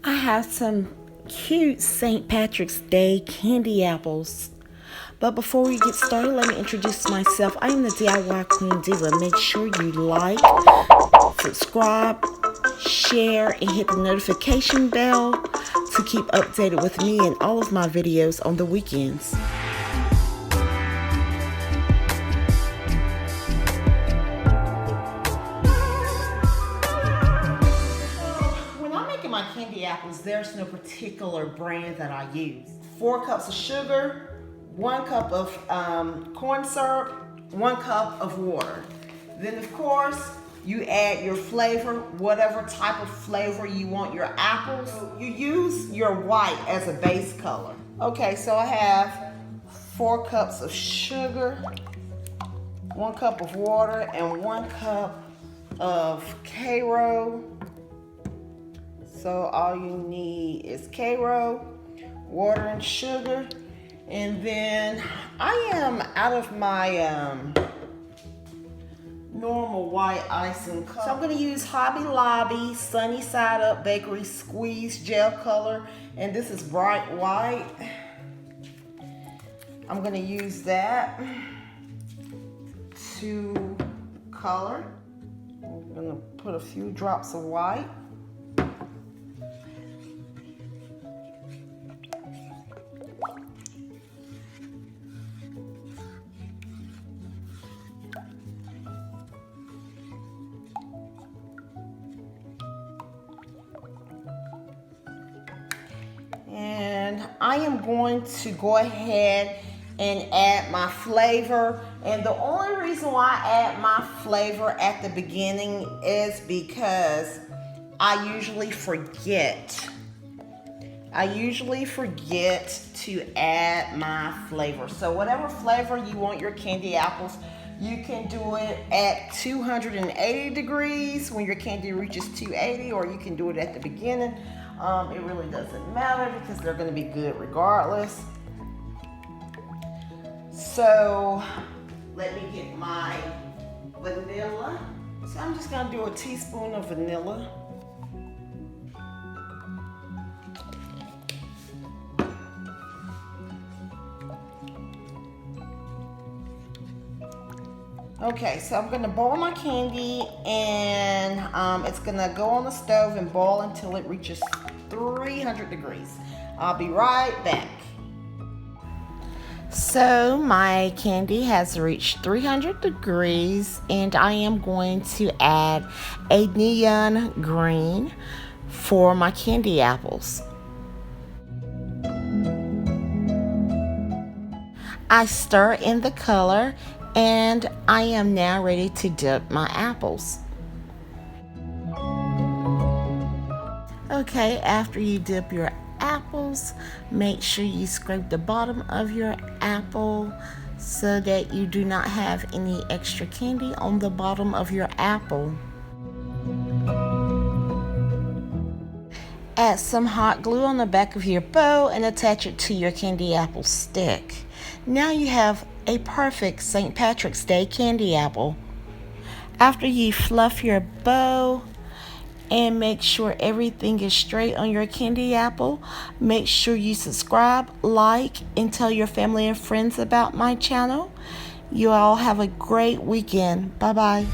I have some cute St. Patrick's Day candy apples. But before we get started, let me introduce myself. I am the DIY Queen Diva. Make sure you like, subscribe, share, and hit the notification bell to keep updated with me and all of my videos on the weekends. My candy apples, there's no particular brand that I use. 4 cups of sugar, 1 cup of corn syrup, 1 cup of water. Then of course you add your flavor, whatever type of flavor you want your apples. You use your white as a base color. Okay, so I have 4 cups of sugar, 1 cup of water, and 1 cup of Karo. So all you need is Karo, water, and sugar. And then I am out of my normal white icing color. So I'm going to use Hobby Lobby Sunny Side Up Bakery Squeeze Gel Color. And this is bright white. I'm going to use that to color. I'm going to put a few drops of white. And I am going to go ahead and add my flavor. And the only reason why I add my flavor at the beginning is because I usually forget. I usually forget to add my flavor. So whatever flavor you want your candy apples, you can do it at 280 degrees when your candy reaches 280, or you can do it at the beginning. It really doesn't matter because they're going to be good regardless. So let me get my vanilla. So I'm just going to do a teaspoon of vanilla. Okay, so I'm gonna boil my candy, and it's gonna go on the stove and boil until it reaches 300 degrees. I'll be right back. So my candy has reached 300 degrees, and I am going to add a neon green for my candy apples. I stir in the color, and I am now ready to dip my apples. Okay, after you dip your apples, make sure you scrape the bottom of your apple so that you do not have any extra candy on the bottom of your apple. Add some hot glue on the back of your bow and attach it to your candy apple stick. Now you have a perfect St. Patrick's Day candy apple. After you fluff your bow and make sure everything is straight on your candy apple, make sure you subscribe, like, and tell your family and friends about my channel. You all have a great weekend. Bye-bye.